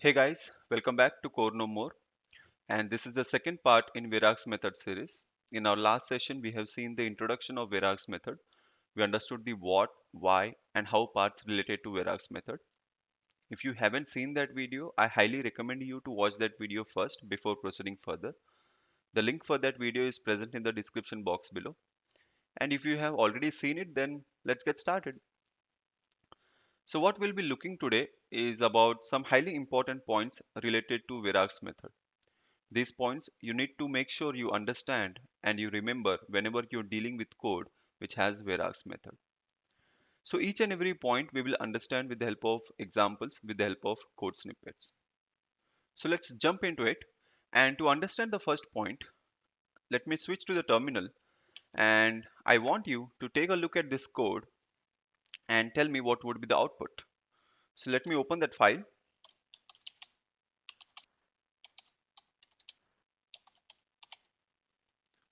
Hey guys, welcome back to Core No More, and this is the second part in Virag's method series. In our last session, we have seen the introduction of Virag's method. We understood the what, why, and how parts related to Virag's method. If you haven't seen that video, I highly recommend you to watch that video first before proceeding further. The link for that video is present in the description box below. And if you have already seen it, then let's get started. So what we'll be looking today is about some highly important points related to Virag's method. These points you need to make sure you understand and you remember whenever you're dealing with code which has Virag's method. So each and every point we will understand with the help of examples, with the help of code snippets. So let's jump into it. And to understand the first point, let me switch to the terminal and I want you to take a look at this code and tell me what would be the output. So let me open that file,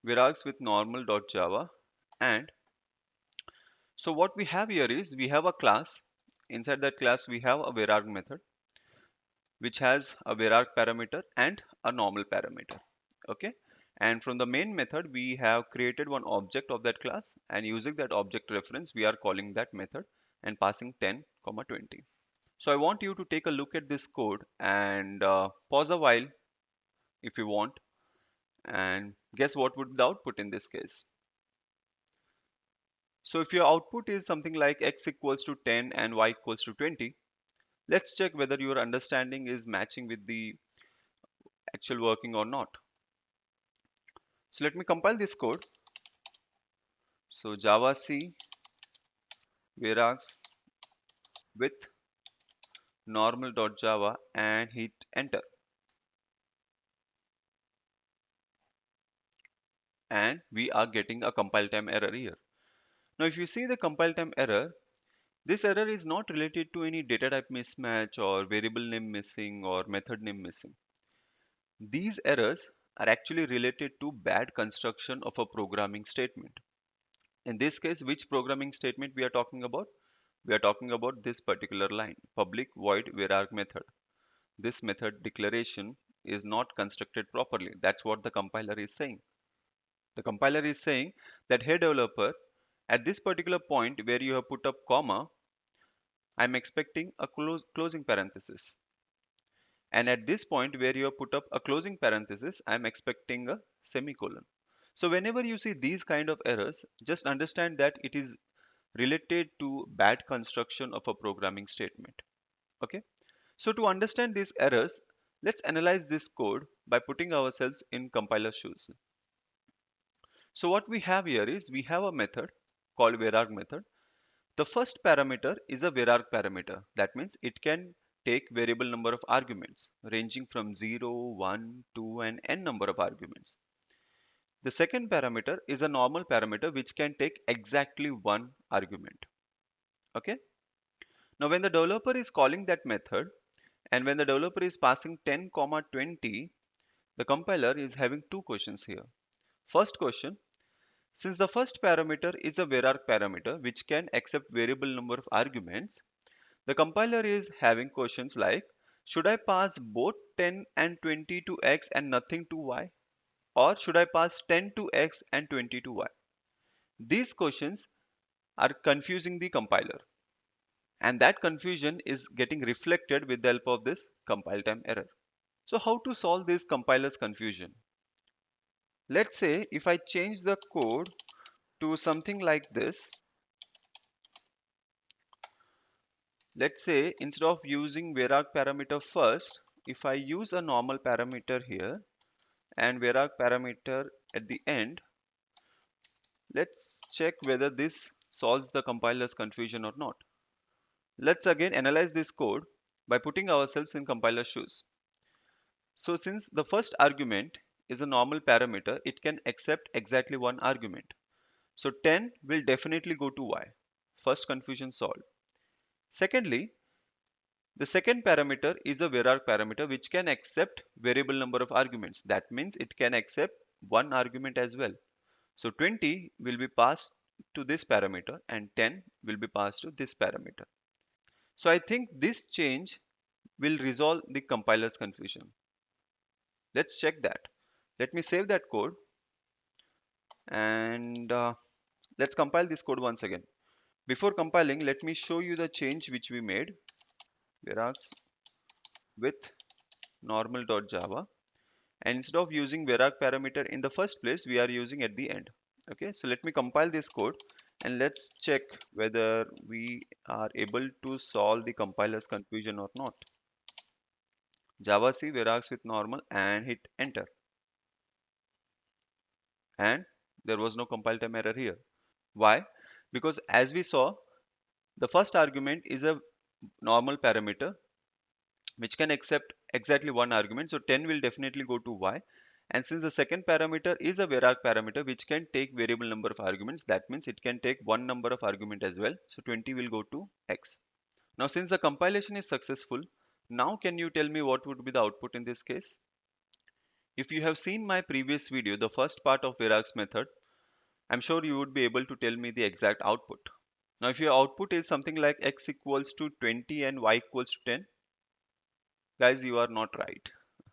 Virags with normal.java, and so what we have here is we have a class. Inside that class, we have a Virag method, which has a Virag parameter and a normal parameter. Okay. And from the main method, we have created one object of that class. And using that object reference, we are calling that method and passing 10, 20. So I want you to take a look at this code and pause a while if you want. And guess what would be the output in this case? So if your output is something like x equals to 10 and y equals to 20, let's check whether your understanding is matching with the actual working or not. So let me compile this code. So Java C Virags with normal.java and hit enter. And we are getting a compile time error here. Now if you see the compile time error, this error is not related to any data type mismatch or variable name missing or method name missing. These errors are actually related to bad construction of a programming statement. In this case, which programming statement we are talking about? We are talking about this particular line, public void virarg method. This method declaration is not constructed properly. That's what the compiler is saying. The compiler is saying that, hey developer, at this particular point where you have put up comma, I'm expecting a closing parenthesis. And at this point where you have put up a closing parenthesis, I'm expecting a semicolon. So whenever you see these kind of errors, just understand that it is related to bad construction of a programming statement. Okay. So to understand these errors, let's analyze this code by putting ourselves in compiler shoes. So what we have here is we have a method called virarg method. The first parameter is a virarg parameter. That means it can take variable number of arguments ranging from 0, 1, 2 and n number of arguments. The second parameter is a normal parameter which can take exactly one argument. Okay. Now when the developer is calling that method and when the developer is passing 10, 20, the compiler is having two questions here. First question, since the first parameter is a virarg parameter which can accept variable number of arguments, the compiler is having questions like, should I pass both 10 and 20 to x and nothing to y? Or should I pass 10 to x and 20 to y? These questions are confusing the compiler. And that confusion is getting reflected with the help of this compile time error. So how to solve this compiler's confusion? Let's say if I change the code to something like this. Let's say instead of using virarg parameter first, if I use a normal parameter here and virarg parameter at the end, let's check whether this solves the compiler's confusion or not. Let's again analyze this code by putting ourselves in compiler shoes. So since the first argument is a normal parameter, it can accept exactly one argument. So 10 will definitely go to y. First confusion solved. Secondly, the second parameter is a virarg parameter which can accept variable number of arguments. That means it can accept one argument as well. So 20 will be passed to this parameter and 10 will be passed to this parameter. So I think this change will resolve the compiler's confusion. Let's check that. Let me save that code and let's compile this code once again. Before compiling, let me show you the change which we made. Verax with normal.java, and instead of using Verac parameter in the first place, we are using at the end. Okay, so let me compile this code and let's check whether we are able to solve the compiler's confusion or not. Java C Verax with normal and hit enter, and there was no compile time error here. Why? Because as we saw, the first argument is a normal parameter which can accept exactly one argument. So 10 will definitely go to y. And since the second parameter is a var parameter which can take variable number of arguments, that means it can take one number of argument as well. So 20 will go to x. Now since the compilation is successful, now can you tell me what would be the output in this case? If you have seen my previous video, the first part of Verax method, I'm sure you would be able to tell me the exact output. Now if your output is something like x equals to 20 and y equals to 10, guys, you are not right.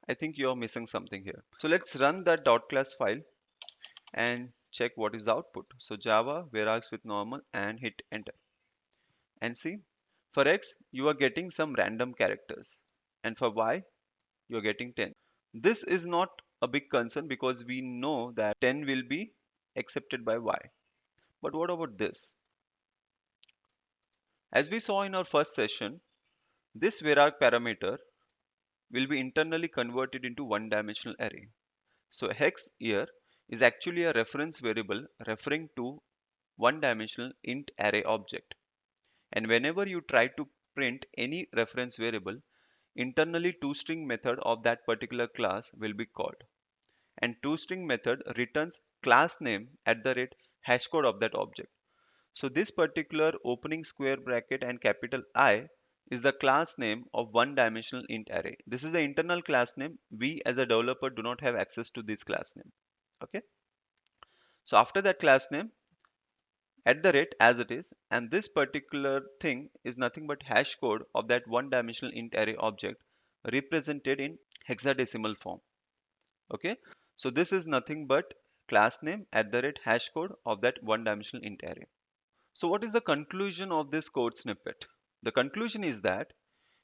I think you are missing something here. So let's run that dot class file and check what is the output. So Java, Verax with normal and hit enter. And see, for X, you are getting some random characters. And for Y, you are getting 10. This is not a big concern because we know that 10 will be accepted by Y. But what about this? As we saw in our first session, this Verac parameter will be internally converted into one-dimensional array. So hex here is actually a reference variable referring to one-dimensional int array object. And whenever you try to print any reference variable, internally toString method of that particular class will be called. And toString method returns class name at the rate hashcode of that object. So this particular opening square bracket and capital I is the class name of one-dimensional int array. This is the internal class name. We as a developer do not have access to this class name. Okay. So after that class name, at the rate as it is, and this particular thing is nothing but hash code of that one-dimensional int array object represented in hexadecimal form. Okay. So this is nothing but class name at the rate hash code of that one-dimensional int array. So what is the conclusion of this code snippet? The conclusion is that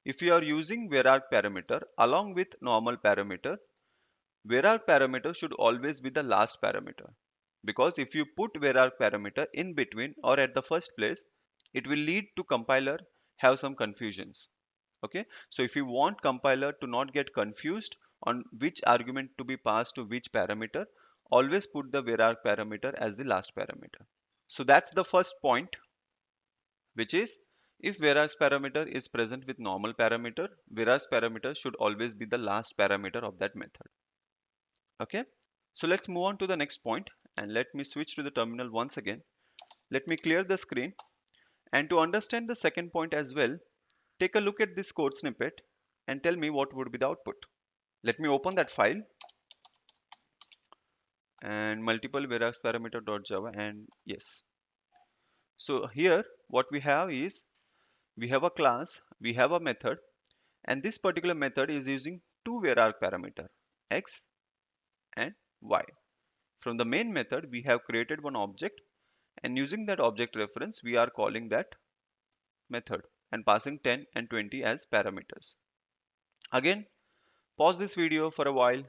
if you are using var parameter along with normal parameter, var parameter should always be the last parameter. Because if you put var parameter in between or at the first place, it will lead to compiler have some confusions. Okay, so if you want compiler to not get confused on which argument to be passed to which parameter, always put the var parameter as the last parameter. So that's the first point, which is if Verax parameter is present with normal parameter, Verax parameter should always be the last parameter of that method. Okay, so let's move on to the next point and let me switch to the terminal once again. Let me clear the screen, and to understand the second point as well, take a look at this code snippet and tell me what would be the output. Let me open that file and multiple Verax parameter.java, and yes. So here what we have is we have a class, we have a method, and this particular method is using two var parameter x and y. From the main method we have created one object, and using that object reference we are calling that method and passing 10 and 20 as parameters. Again, pause this video for a while,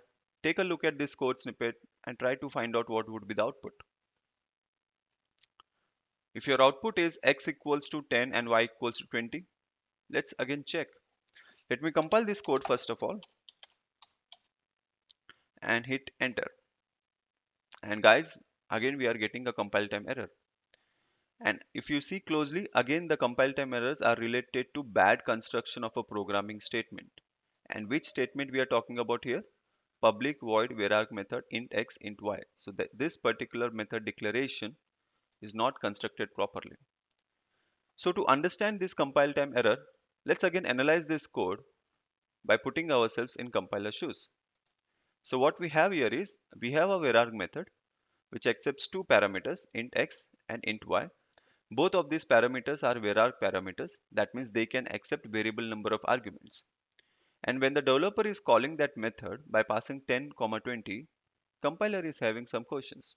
take a look at this code snippet and try to find out what would be the output. If your output is x equals to 10 and y equals to 20, let's again check. Let me compile this code first of all and hit enter. And guys, again we are getting a compile time error. And if you see closely, again the compile time errors are related to bad construction of a programming statement. And which statement we are talking about here? Public void var method int x int y. So that this particular method declaration is not constructed properly. So to understand this compile time error, let's again analyze this code by putting ourselves in compiler shoes. So what we have here is we have a var method which accepts two parameters, int x and int y. Both of these parameters are var parameters. That means they can accept variable number of arguments. And when the developer is calling that method by passing 10, 20, compiler is having some questions.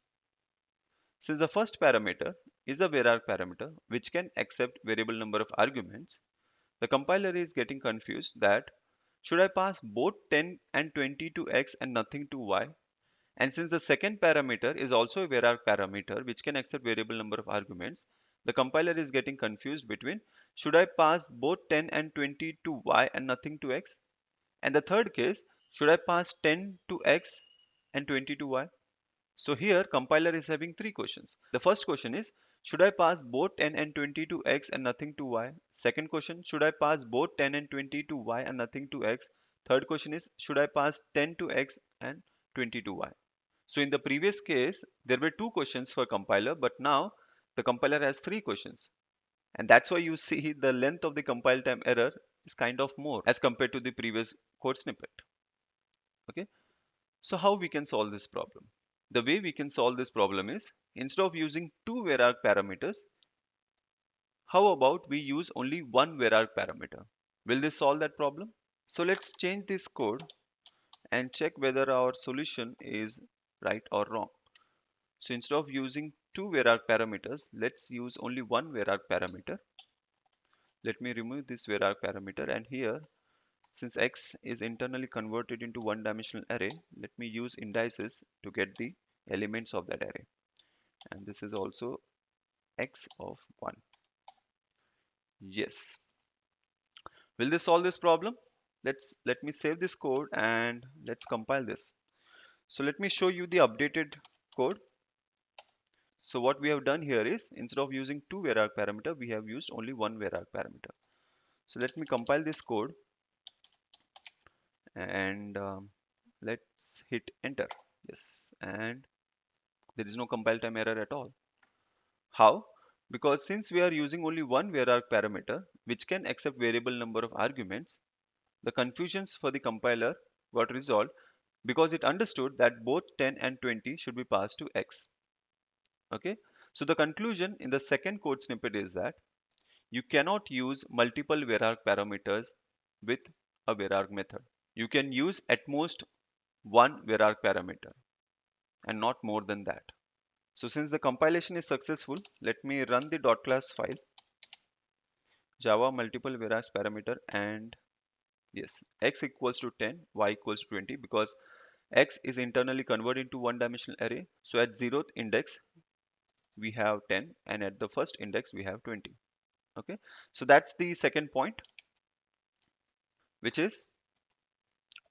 Since the first parameter is a var parameter which can accept variable number of arguments, the compiler is getting confused that should I pass both 10 and 20 to x and nothing to y? And since the second parameter is also a var parameter which can accept variable number of arguments, the compiler is getting confused between should I pass both 10 and 20 to y and nothing to x? And the third case, should I pass 10 to x and 20 to y? So here compiler is having three questions. The first question is, should I pass both 10 and 20 to x and nothing to y? Second question, should I pass both 10 and 20 to y and nothing to x? Third question is, should I pass 10 to x and 20 to y? So in the previous case, there were two questions for compiler, but now the compiler has three questions. And that's why you see the length of the compile time error is kind of more as compared to the previous code snippet. Okay, so how we can solve this problem? The way we can solve this problem is, instead of using two var parameters, how about we use only one var parameter? Will this solve that problem? So let's change this code and check whether our solution is right or wrong. So instead of using two var parameters, let's use only one var parameter. Let me remove this var parameter, and here, since x is internally converted into one-dimensional array, let me use indices to get the elements of that array. And this is also x of 1. Yes. Will this solve this problem? Let me save this code and let's compile this. So let me show you the updated code. So what we have done here is, instead of using two var parameter, we have used only one var parameter. So let me compile this code and let's hit enter. Yes, and there is no compile time error at all. How? Because since we are using only one var parameter which can accept variable number of arguments, the confusions for the compiler got resolved because it understood that both 10 and 20 should be passed to x. Okay, so the conclusion in the second code snippet is that you cannot use multiple var parameters with a var method. You can use at most one var parameter and not more than that. So since the compilation is successful, let me run the .class file, java multiple var parameter, and yes, x equals to 10, y equals to 20, because x is internally converted into one dimensional array. So at 0th index we have 10 and at the first index we have 20. Okay, so that's the second point, which is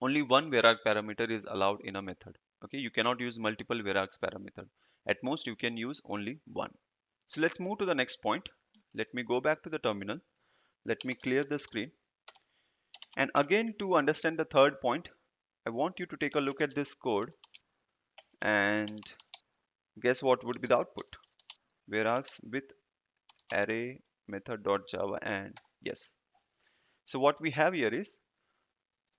only one var parameter is allowed in a method. Okay, you cannot use multiple var parameter. At most you can use only one. So let's move to the next point. Let me go back to the terminal. Let me clear the screen. And again, to understand the third point, I want you to take a look at this code and guess what would be the output. Whereas with array method.java, and yes. So what we have here is,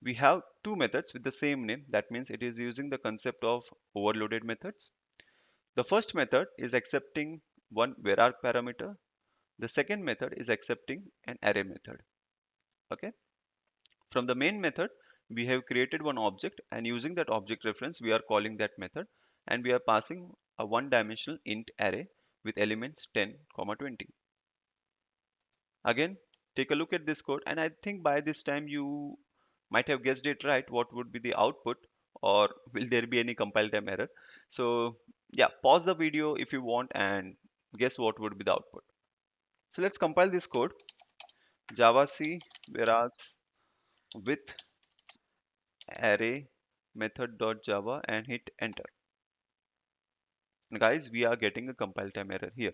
we have two methods with the same name. That means it is using the concept of overloaded methods. The first method is accepting one var parameter. The second method is accepting an array method. Okay. From the main method, we have created one object, and using that object reference, we are calling that method, and we are passing a one-dimensional int array with elements 10, 20. Again, take a look at this code, and I think by this time you might have guessed it right. What would be the output, or will there be any compile time error? So yeah, pause the video if you want and guess what would be the output. So let's compile this code. Javac whereas with array method.java and hit enter. And guys, we are getting a compile time error here.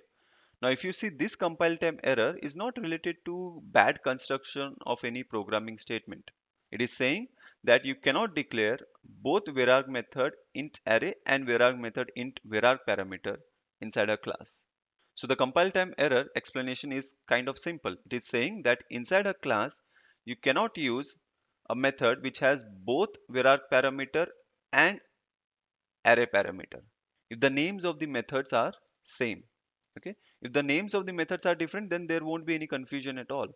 Now if you see, this compile time error is not related to bad construction of any programming statement. It is saying that you cannot declare both var method int array and var method int var parameter inside a class. So the compile time error explanation is kind of simple. It is saying that inside a class you cannot use a method which has both var parameter and array parameter if the names of the methods are same. Okay, if the names of the methods are different, then there won't be any confusion at all.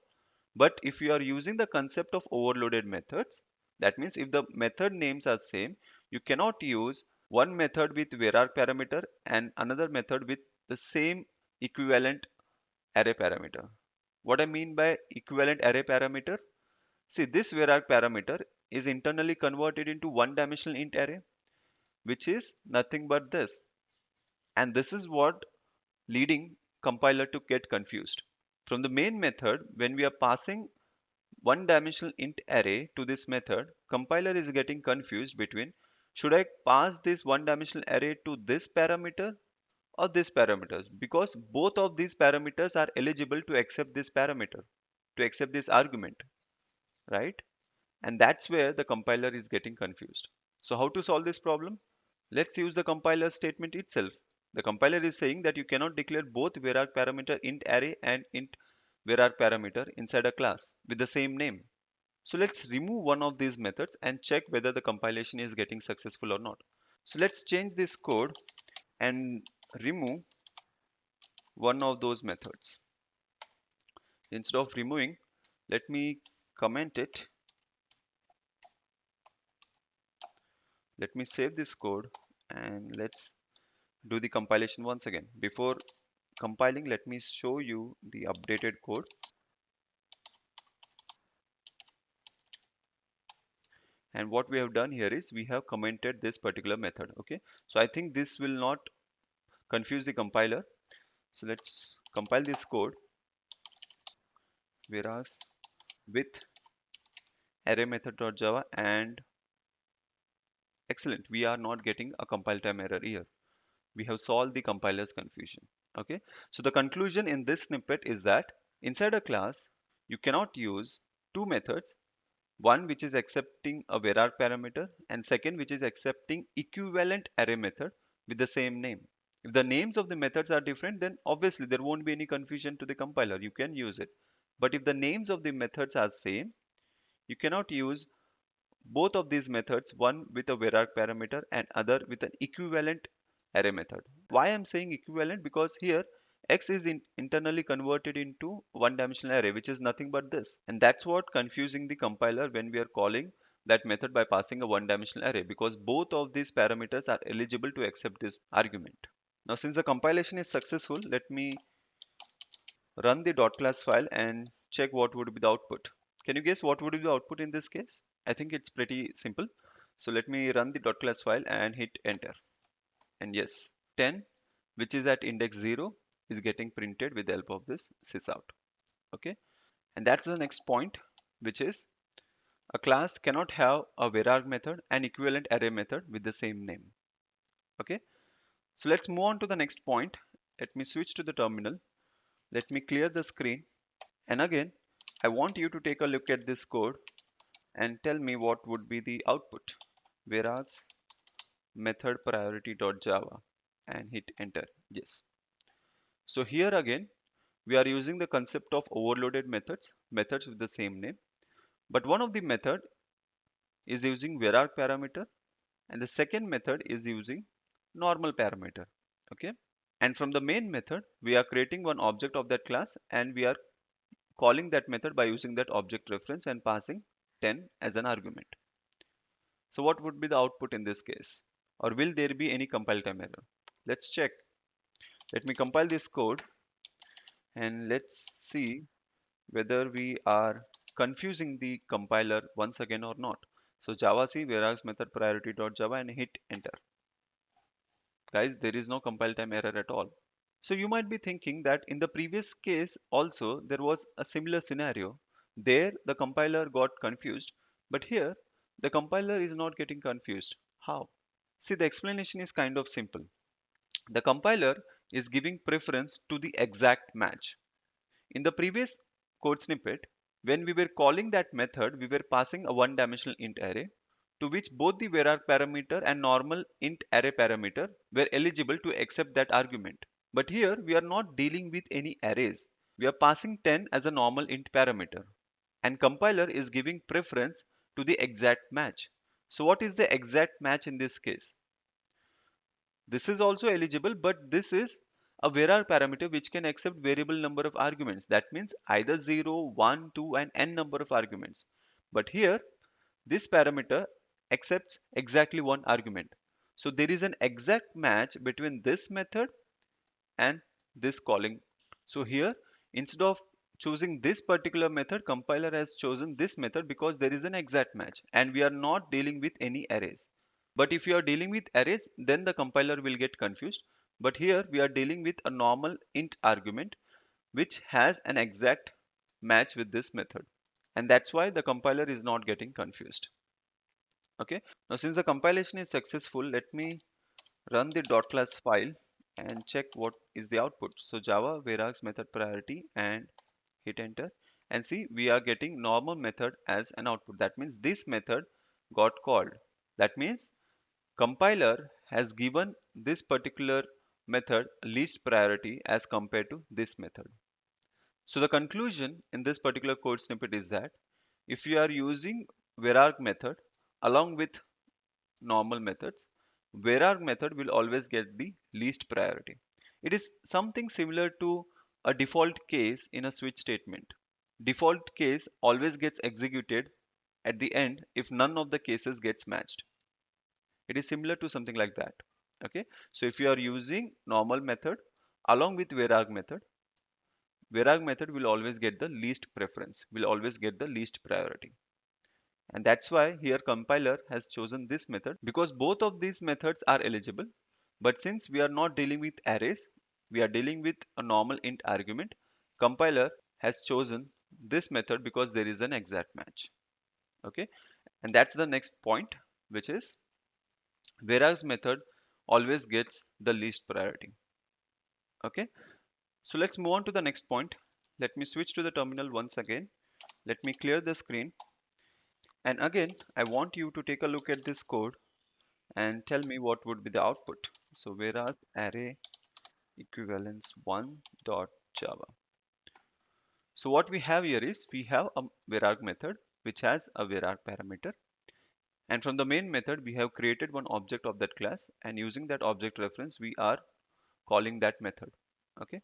But if you are using the concept of overloaded methods, That means if the method names are same, you cannot use one method with vararg parameter and another method with the same equivalent array parameter. What I mean by equivalent array parameter? See, this vararg parameter is internally converted into one-dimensional int array, which is nothing but this. And this is what leading compiler to get confused. From the main method, when we are passing one-dimensional int array to this method, compiler is getting confused between should I pass this one-dimensional array to this parameter or this parameters, because both of these parameters are eligible to accept this parameter, to accept this argument, right? And that's where the compiler is getting confused. So how to solve this problem? Let's use the compiler statement itself. The compiler is saying that you cannot declare both vararg parameter int array and int vararg parameter inside a class with the same name. So let's remove one of these methods and check whether the compilation is getting successful or not. So let's change this code and remove one of those methods. Instead of removing, let me comment it. Let me save this code and let's do the compilation once again. Before compiling, let me show you the updated code. And what we have done here is we have commented this particular method. Okay, so I think this will not confuse the compiler. So let's compile this code, whereas with array method.java, and excellent, we are not getting a compile time error here. We have solved the compiler's confusion. Okay, so the conclusion in this snippet is that inside a class you cannot use two methods, one which is accepting a vararg parameter and second which is accepting equivalent array method with the same name. If the names of the methods are different, then obviously there won't be any confusion to the compiler, you can use it. But if the names of the methods are same, you cannot use both of these methods, one with a vararg parameter and other with an equivalent array method. Why I'm saying equivalent? Because here x is internally converted into one dimensional array, which is nothing but this, and that's what confusing the compiler when we are calling that method by passing a one dimensional array, because both of these parameters are eligible to accept this argument. Now since the compilation is successful, let me run the .class file and check what would be the output. Can you guess what would be the output in this case? I think it's pretty simple. So let me run the .class file and hit enter. And yes, 10, which is at index 0, is getting printed with the help of this sysout. Okay, and that's the next point, which is a class cannot have a vararg method and equivalent array method with the same name. Okay, so let's move on to the next point. Let me switch to the terminal. Let me clear the screen. And again, I want you to take a look at this code and tell me what would be the output. Whereas method priority.java and hit enter. Yes. So here again, we are using the concept of overloaded methods, methods with the same name. But one of the method is using vararg parameter and the second method is using normal parameter. Okay. And from the main method, we are creating one object of that class and we are calling that method by using that object reference and passing 10 as an argument. So what would be the output in this case? Or will there be any compile time error? Let's check. Let me compile this code and let's see whether we are confusing the compiler once again or not. So javac whereas method priority.java and hit enter. Guys, there is no compile time error at all. So you might be thinking that in the previous case also there was a similar scenario. There the compiler got confused, but here the compiler is not getting confused. How? See, the explanation is kind of simple. The compiler is giving preference to the exact match. In the previous code snippet, when we were calling that method, we were passing a one-dimensional int array to which both the vararg parameter and normal int array parameter were eligible to accept that argument. But here we are not dealing with any arrays. We are passing 10 as a normal int parameter, and compiler is giving preference to the exact match. So what is the exact match in this case? This is also eligible, but this is a vararg parameter which can accept variable number of arguments. That means either 0, 1, 2 and n number of arguments. But here This parameter accepts exactly one argument. So there is an exact match between this method and this calling. So here, instead of choosing this particular method, compiler has chosen this method because there is an exact match and we are not dealing with any arrays. But if you are dealing with arrays, then the compiler will get confused. But here we are dealing with a normal int argument which has an exact match with this method. And that's why the compiler is not getting confused. Okay. Now since the compilation is successful, let me run the .class file and check what is the output. So Java Verax method priority and hit enter, and see we are getting normal method as an output. That means this method got called. That means compiler has given this particular method least priority as compared to this method. So the conclusion in this particular code snippet is that if you are using vararg method along with normal methods, vararg method will always get the least priority. It is something similar to a default case in a switch statement. Default case always gets executed at the end if none of the cases gets matched. It is similar to something like that. Okay, so if you are using normal method along with vararg method will always get the least preference, will always get the least priority. And that's why here compiler has chosen this method because both of these methods are eligible. But since we are not dealing with arrays, we are dealing with a normal int argument, compiler has chosen this method because there is an exact match. Okay, and that's the next point, which is whereas method always gets the least priority. Okay, so let's move on to the next point. Let me switch to the terminal once again. Let me clear the screen. And again, I want you to take a look at this code and tell me what would be the output. So whereas array equivalence 1 dot java. So what we have here is we have a vararg method which has a vararg parameter, and from the main method we have created one object of that class, and using that object reference we are calling that method. Okay,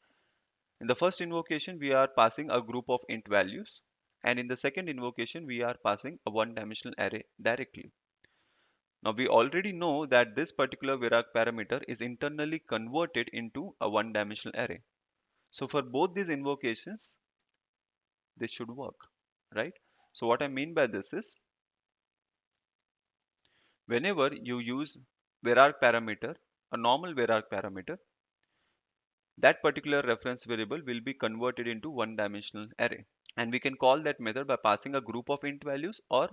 in the first invocation we are passing a group of int values, and in the second invocation we are passing a one-dimensional array directly. Now we already know that this particular vararg parameter is internally converted into a one-dimensional array. So for both these invocations, this should work, right? So what I mean by this is whenever you use vararg parameter, a normal vararg parameter, that particular reference variable will be converted into one-dimensional array. And we can call that method by passing a group of int values or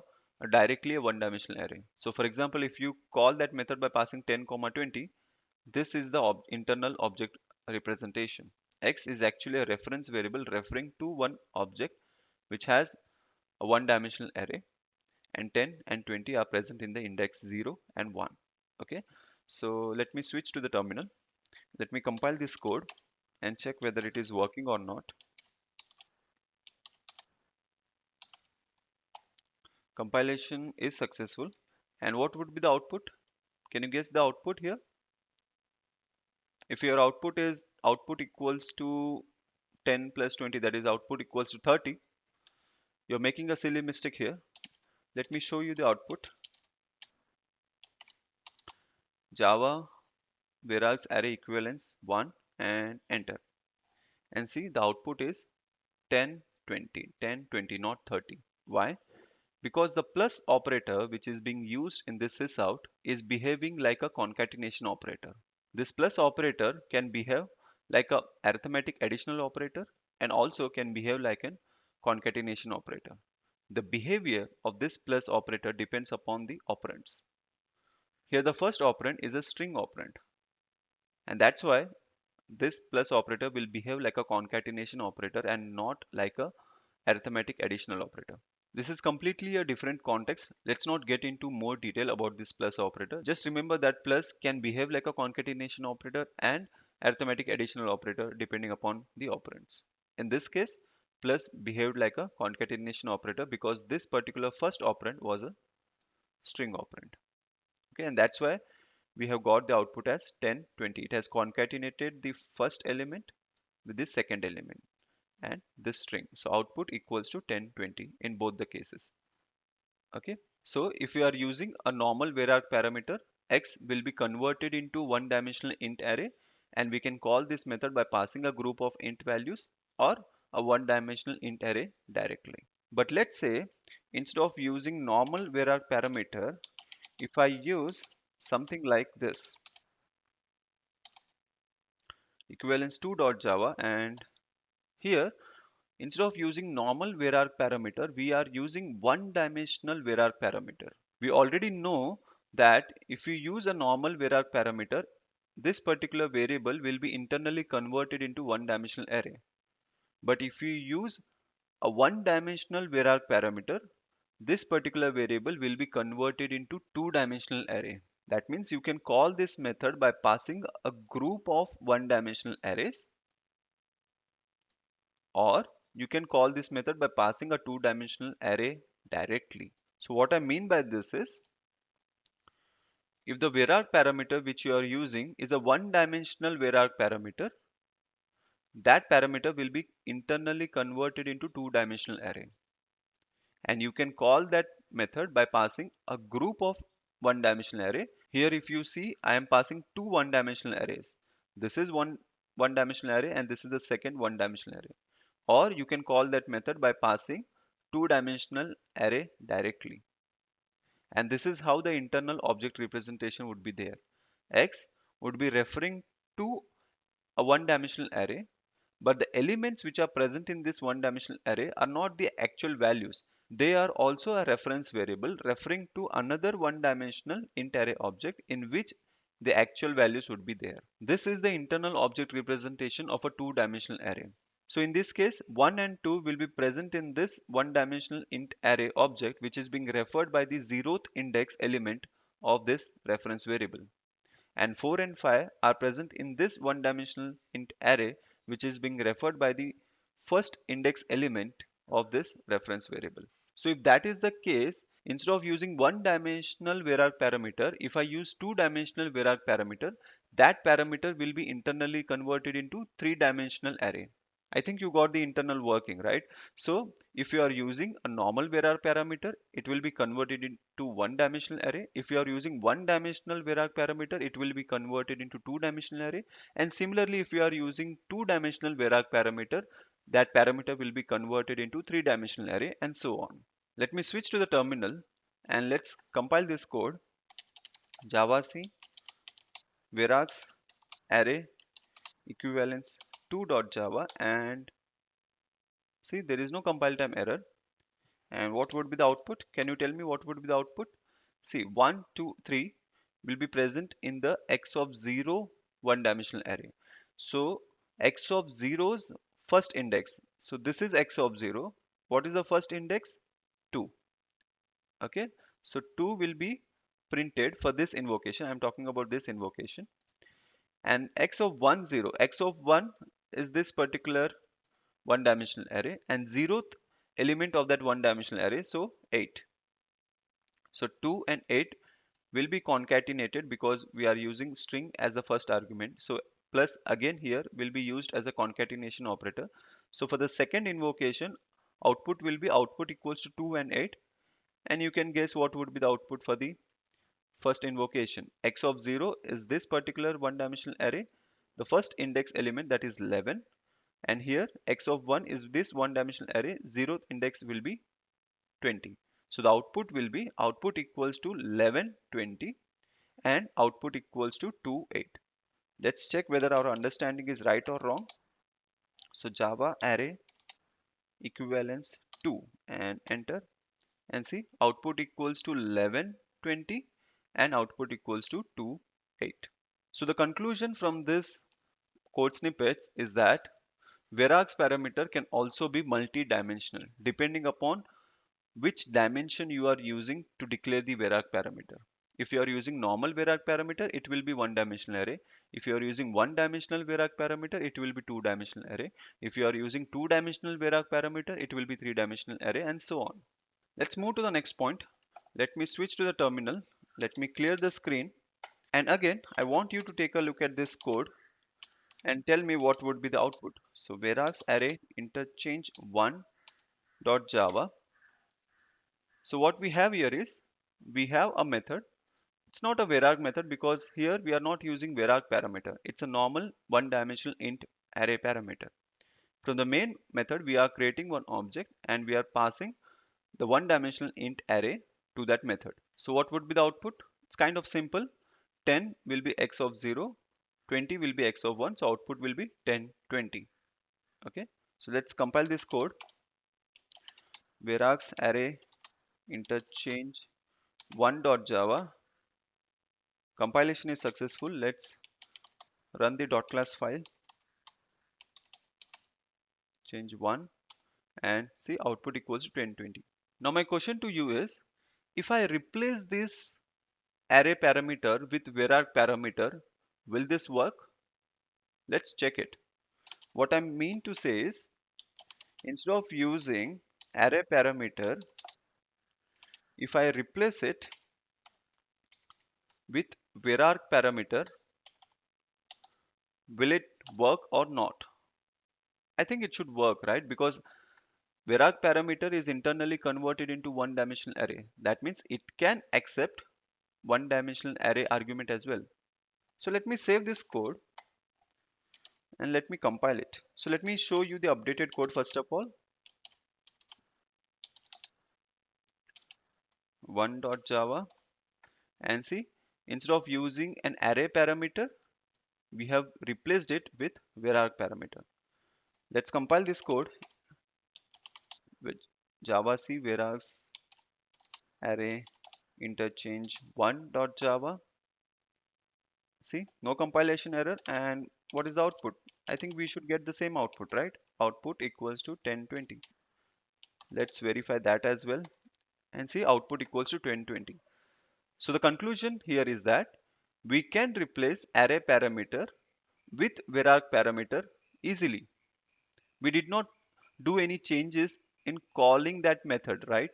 directly a one-dimensional array. So for example, if you call that method by passing 10, 20, this is the internal object representation. X is actually a reference variable referring to one object which has a one-dimensional array, and 10 and 20 are present in the index 0 and 1. Okay, so let me switch to the terminal. Let me compile this code and check whether it is working or not. Compilation is successful. And what would be the output? Can you guess the output here? If your output equals to 10 plus 20, that is output equals to 30, you're making a silly mistake here. Let me show you the output. Java Verax array equivalence 1 and enter. And see the output is 10, 20, 10, 20, not 30. Why? Because the plus operator which is being used in this sysout is behaving like a concatenation operator. This plus operator can behave like a arithmetic additional operator and also can behave like an concatenation operator. The behavior of this plus operator depends upon the operands. Here the first operand is a string operand, and that's why this plus operator will behave like a concatenation operator and not like a arithmetic additional operator. This is completely a different context. Let's not get into more detail about this plus operator. Just remember that plus can behave like a concatenation operator and arithmetic additional operator depending upon the operands. In this case, plus behaved like a concatenation operator because this particular first operand was a string operand. Okay, and that's why we have got the output as 10, 20. It has concatenated the first element with the second element and this string. So output equals to 10, 20 in both the cases. Okay, So if we are using a normal var parameter, x will be converted into one dimensional int array, and we can call this method by passing a group of int values or a one dimensional int array directly. But let's say instead of using normal var parameter, if I use something like this, equivalence2.java, and here instead of using normal var parameter, we are using one dimensional var parameter. We already know that if we use a normal var parameter, this particular variable will be internally converted into one dimensional array. But if we use a one dimensional var parameter, this particular variable will be converted into two dimensional array. That means you can call this method by passing a group of one dimensional arrays, or you can call this method by passing a two dimensional array directly. So what I mean by this is, if the var parameter which you are using is a one dimensional var parameter, that parameter will be internally converted into two dimensional array, and you can call that method by passing a group of one dimensional array. Here if you see, I am passing two one dimensional arrays. This is one dimensional array, and this is the second one dimensional array. Or you can call that method by passing two dimensional array directly, and this is how the internal object representation would be there. X would be referring to a one dimensional array, but the elements which are present in this one dimensional array are not the actual values. They are also a reference variable referring to another one dimensional int array object in which the actual values would be there. This is the internal object representation of a two dimensional array. So in this case, 1 and 2 will be present in this one dimensional int array object, which is being referred by the zeroth index element of this reference variable. And 4 and 5 are present in this one dimensional int array, which is being referred by the first index element of this reference variable. So if that is the case, instead of using one dimensional var parameter, if I use two dimensional var parameter, that parameter will be internally converted into three dimensional array. I think you got the internal working, right? So if you are using a normal var parameter, it will be converted into one dimensional array. If you are using one dimensional var parameter, it will be converted into two dimensional array. And similarly, if you are using two dimensional var parameter, that parameter will be converted into three dimensional array, and so on. Let me switch to the terminal and let's compile this code. Javac verax array equivalence 2.java, and see, there is no compile time error. And what would be the output? Can you tell me what would be the output? See, 1, 2, 3 will be present in the x of 0 one dimensional array. So x of 0's first index. So this is x of 0. What is the first index? 2. Okay. So 2 will be printed for this invocation. I'm talking about this invocation. And x of 1, 0. X of 1 is this particular one dimensional array, and zeroth element of that one dimensional array, so 8. So 2 and 8 will be concatenated because we are using string as the first argument. So plus again here will be used as a concatenation operator. So for the second invocation, output will be output equals to 2 and 8, and you can guess what would be the output for the first invocation. X of 0 is this particular one dimensional array, the first index element, that is 11, and here x of 1 is this one dimensional array, zeroth index will be 20. So the output will be output equals to 11, 20, and output equals to 2, 8. Let's check whether our understanding is right or wrong. So Java array equivalence 2 and enter, and see, output equals to 11, 20, and output equals to 2, 8. So the conclusion from this code snippets is that Verax parameter can also be multi-dimensional depending upon which dimension you are using to declare the Verac parameter. If you are using normal Verac parameter, it will be one dimensional array. If you are using one dimensional Verac parameter, it will be two dimensional array. If you are using two dimensional Verac parameter, it will be three dimensional array, and so on. Let's move to the next point. Let me switch to the terminal. Let me clear the screen. And again, I want you to take a look at this code and tell me what would be the output. So Verax array interchange 1 dot Java. So what we have here is we have a method. It's not a vararg method because here we are not using vararg parameter. It's a normal one-dimensional int array parameter. From the main method, we are creating one object and we are passing the one-dimensional int array to that method. So what would be the output? It's kind of simple. 10 will be x of 0, 20 will be x of 1. So output will be 10, 20. Okay. So let's compile this code. Varargs array interchange 1.java. Compilation is successful. Let's run the .class file, change 1 and see output equals to 1020. Now my question to you is, if I replace this array parameter with vararg parameter, will this work? Let's check it. What I mean to say is, instead of using array parameter, if I replace it with vararg parameter, will it work or not? I think it should work, right? Because vararg parameter is internally converted into one dimensional array. That means it can accept one dimensional array argument as well. So let me save this code and let me compile it. So let me show you the updated code first of all. 1.java, and see, instead of using an array parameter, we have replaced it with vararg parameter. Let's compile this code with java c varargs array interchange 1.java. See, no compilation error. And what is the output? I think we should get the same output, right? Output equals to 1020. Let's verify that as well and see output equals to 1020. So the conclusion here is that we can replace array parameter with vararg parameter easily. We did not do any changes in calling that method, right?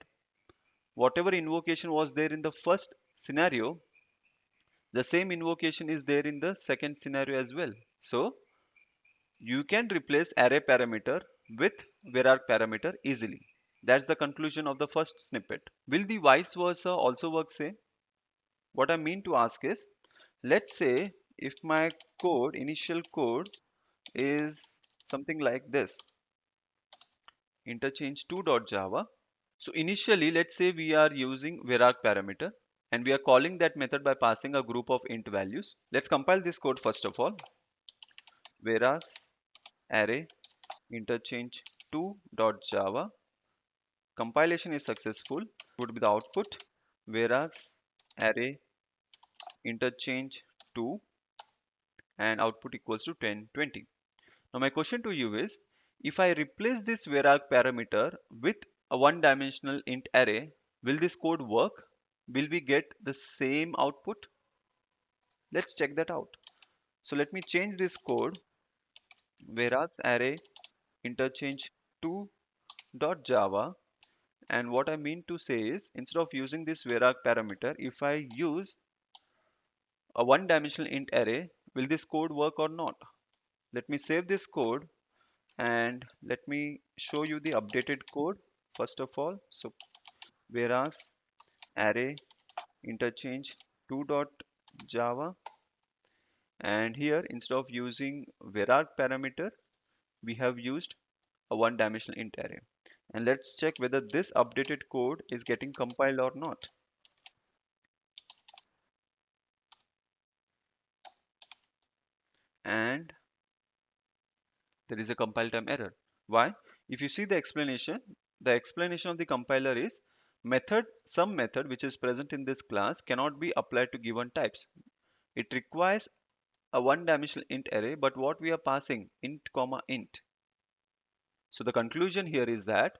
Whatever invocation was there in the first scenario, the same invocation is there in the second scenario as well. So you can replace array parameter with vararg parameter easily. That's the conclusion of the first snippet. Will the vice versa also work same? What I mean to ask is, let's say if my code, initial code is something like this, interchange2.java. So initially, let's say we are using vararg parameter and we are calling that method by passing a group of int values. Let's compile this code first of all. Varargs array interchange2.java. Compilation is successful. Would be the output. Varargs array interchange 2 and output equals to 10, 20. Now my question to you is, if I replace this vararg parameter with a one-dimensional int array, will this code work? Will we get the same output? Let's check that out. So let me change this code, varargs array interchange 2.java, and what I mean to say is, instead of using this vararg parameter, if I use a one-dimensional int array, will this code work or not? Let me save this code and let me show you the updated code first of all. So varargs array interchange 2.java, and here instead of using vararg parameter, we have used a one dimensional int array. And let's check whether this updated code is getting compiled or not. And there is a compile time error. Why? If you see the explanation of the compiler is, some method which is present in this class cannot be applied to given types. It requires a one dimensional int array, but what we are passing int comma int. So the conclusion here is that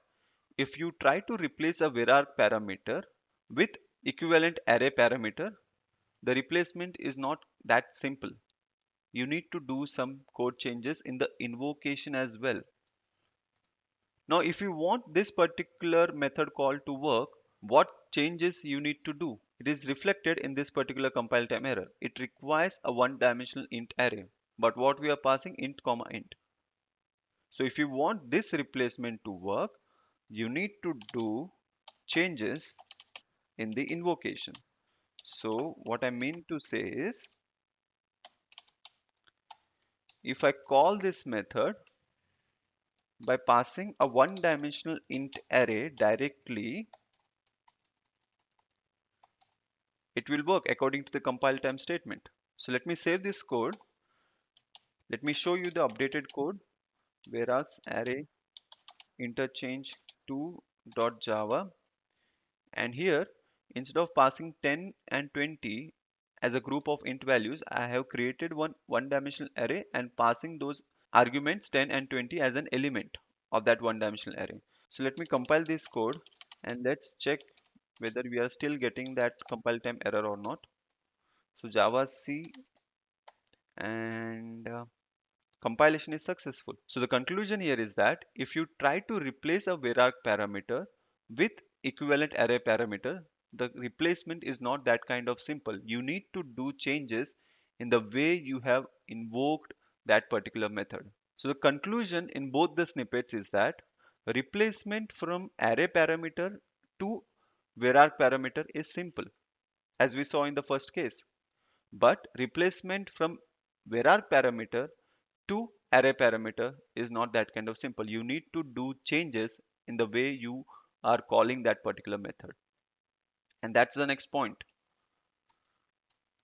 if you try to replace a vararg parameter with equivalent array parameter, the replacement is not that simple. You need to do some code changes in the invocation as well. Now if you want this particular method call to work, what changes you need to do? It is reflected in this particular compile time error. It requires a one dimensional int array, but what we are passing int comma int. So if you want this replacement to work, you need to do changes in the invocation. So what I mean to say is, if I call this method by passing a one-dimensional int array directly, it will work according to the compile time statement. So let me save this code. Let me show you the updated code. Verax array interchange 2.java, and here instead of passing 10 and 20 as a group of int values, I have created one-dimensional array and passing those arguments 10 and 20 as an element of that one-dimensional array. So let me compile this code and let's check whether we are still getting that compile time error or not. So Java C, and compilation is successful. So the conclusion here is that if you try to replace a var parameter with equivalent array parameter, the replacement is not that kind of simple. You need to do changes in the way you have invoked that particular method. So the conclusion in both the snippets is that replacement from array parameter to var parameter is simple, as we saw in the first case. But replacement from var parameter to array parameter is not that kind of simple. You need to do changes in the way you are calling that particular method. And that's the next point,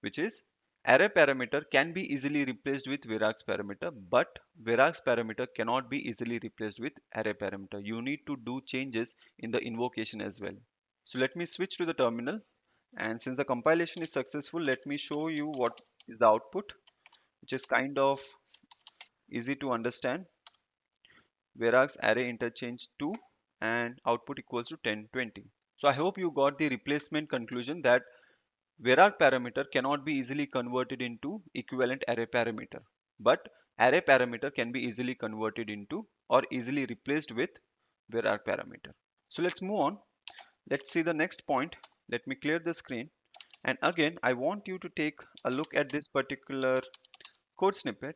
which is array parameter can be easily replaced with Verax parameter, but Verax parameter cannot be easily replaced with array parameter. You need to do changes in the invocation as well. So let me switch to the terminal, and since the compilation is successful, let me show you what is the output, which is kind of easy to understand. Verax array interchange 2 and output equals to 10, 20. So I hope you got the replacement conclusion that var parameter cannot be easily converted into equivalent array parameter, but array parameter can be easily converted into or easily replaced with var parameter. So let's move on. Let's see the next point. Let me clear the screen. And again, I want you to take a look at this particular code snippet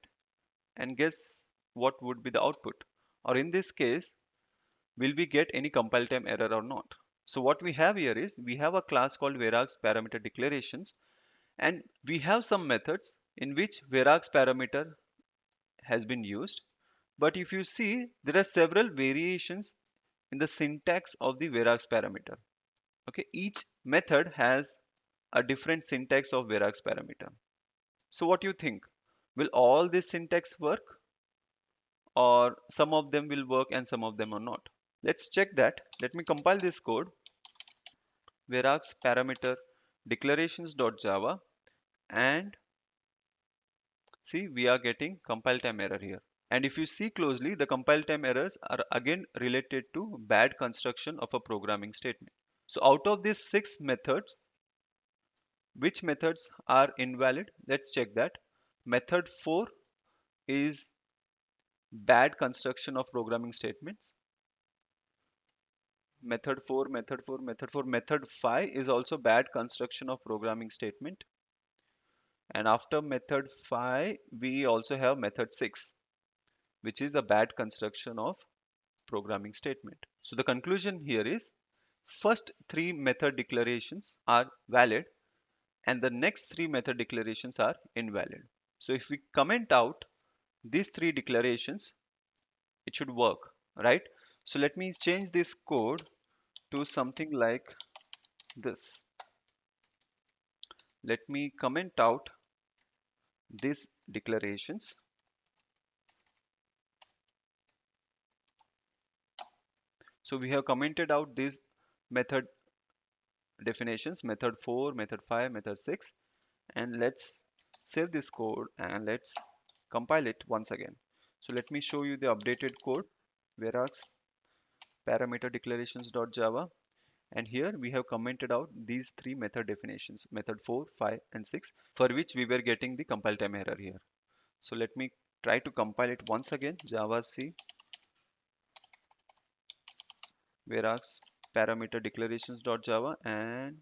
and guess what would be the output. Or in this case, will we get any compile time error or not? So what we have here is we have a class called Verax parameter declarations, and we have some methods in which Verax parameter has been used. But if you see, there are several variations in the syntax of the Verax parameter. Okay, each method has a different syntax of Verax parameter. So what do you think? Will all this syntax work, or some of them will work and some of them are not? Let's check that. Let me compile this code. Verax parameter declarations.java, and see, we are getting compile time error here. And if you see closely, the compile time errors are again related to bad construction of a programming statement. So out of these 6 methods, which methods are invalid? Let's check that. Method 4 is bad construction of programming statements. Method 4, method 4, method 4, method 5 is also bad construction of programming statement. And after method 5, we also have method 6, which is a bad construction of programming statement. So the conclusion here is first 3 method declarations are valid and the next 3 method declarations are invalid. So if we comment out these 3 declarations, it should work, right? So let me change this code to something like this. Let me comment out these declarations. So we have commented out these method definitions, method 4, method 5, method 6, and let's save this code and let's compile it once again. So let me show you the updated code, Verax parameter declarations.java, and here we have commented out these 3 method definitions, method 4, 5, and 6, for which we were getting the compile time error here. So let me try to compile it once again, Java C Verax parameter declarations.java, and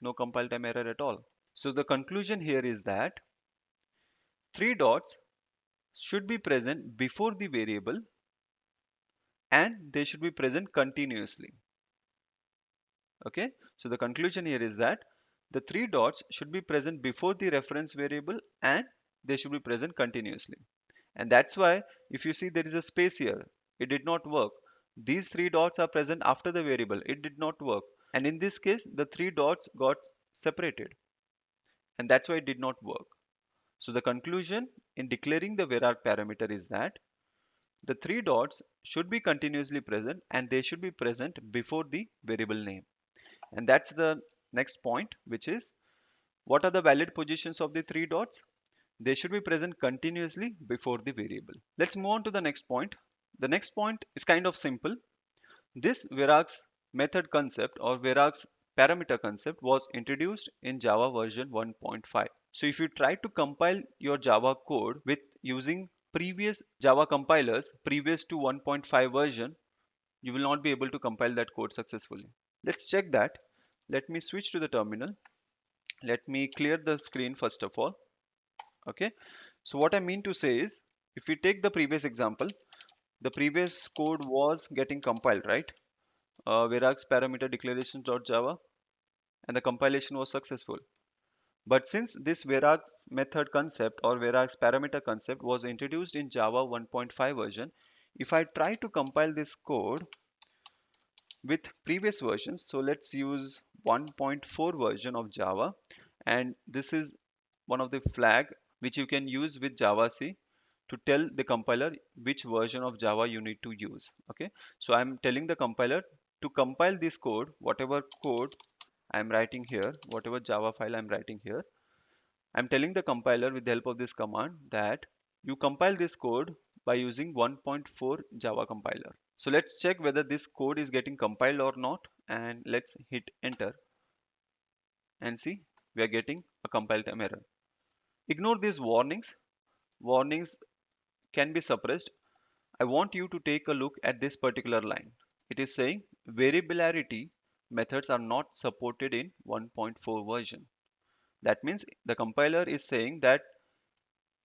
no compile time error at all. So the conclusion here is that 3 dots should be present before the variable and they should be present continuously. Okay, so the conclusion here is that the three dots should be present before the reference variable and they should be present continuously. And that's why if you see there is a space here, it did not work. These three dots are present after the variable, it did not work. And in this case, the three dots got separated, and that's why it did not work. So the conclusion in declaring the var parameter is that the three dots should be continuously present and they should be present before the variable name. And that's the next point, which is what are the valid positions of the three dots? They should be present continuously before the variable. Let's move on to the next point. The next point is kind of simple. This Verax method concept or Verax parameter concept was introduced in Java version 1.5. So if you try to compile your Java code with using previous Java compilers previous to 1.5 version, you will not be able to compile that code successfully. Let's check that. Let me switch to the terminal. Let me clear the screen first of all. Okay. So what I mean to say is, if we take the previous example, the previous code was getting compiled, right? Verax parameter declarations.java, and the compilation was successful. But since this Verax method concept or Verax parameter concept was introduced in Java 1.5 version, if I try to compile this code with previous versions, so let's use 1.4 version of Java, and this is one of the flag which you can use with Javac to tell the compiler which version of Java you need to use. Okay, so I'm telling the compiler to compile this code, whatever code I'm writing here, whatever Java file I'm writing here, I'm telling the compiler with the help of this command that you compile this code by using 1.4 Java compiler. So let's check whether this code is getting compiled or not, and let's hit enter and see we are getting a compile time error. Ignore these warnings. Warnings can be suppressed. I want you to take a look at this particular line. It is saying variability methods are not supported in 1.4 version. That means the compiler is saying that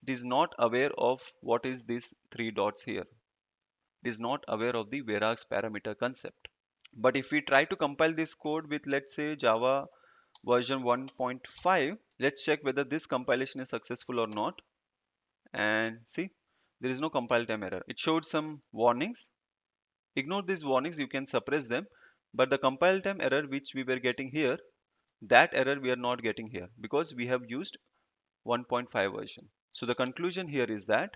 it is not aware of what is these three dots here. It is not aware of the Verax parameter concept. But if we try to compile this code with, let's say, Java version 1.5, let's check whether this compilation is successful or not. And see, there is no compile time error. It showed some warnings. Ignore these warnings, you can suppress them. But the compile time error which we were getting here, that error we are not getting here because we have used 1.5 version. So the conclusion here is that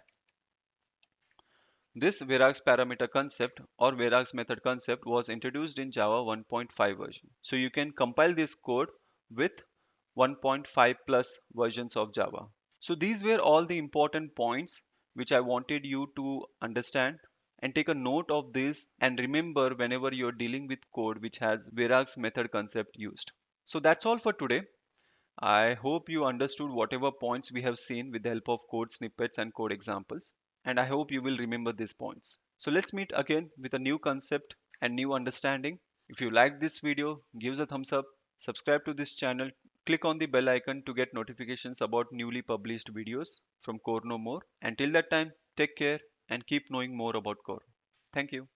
this Verax parameter concept or Verax method concept was introduced in Java 1.5 version. So you can compile this code with 1.5 plus versions of Java. So these were all the important points which I wanted you to understand and take a note of this and remember whenever you're dealing with code which has Verax method concept used. So that's all for today. I hope you understood whatever points we have seen with the help of code snippets and code examples, and I hope you will remember these points. So let's meet again with a new concept and new understanding. If you liked this video, give us a thumbs up, subscribe to this channel, click on the bell icon to get notifications about newly published videos from Core No More. Until that time, take care and keep knowing more about Core. Thank you.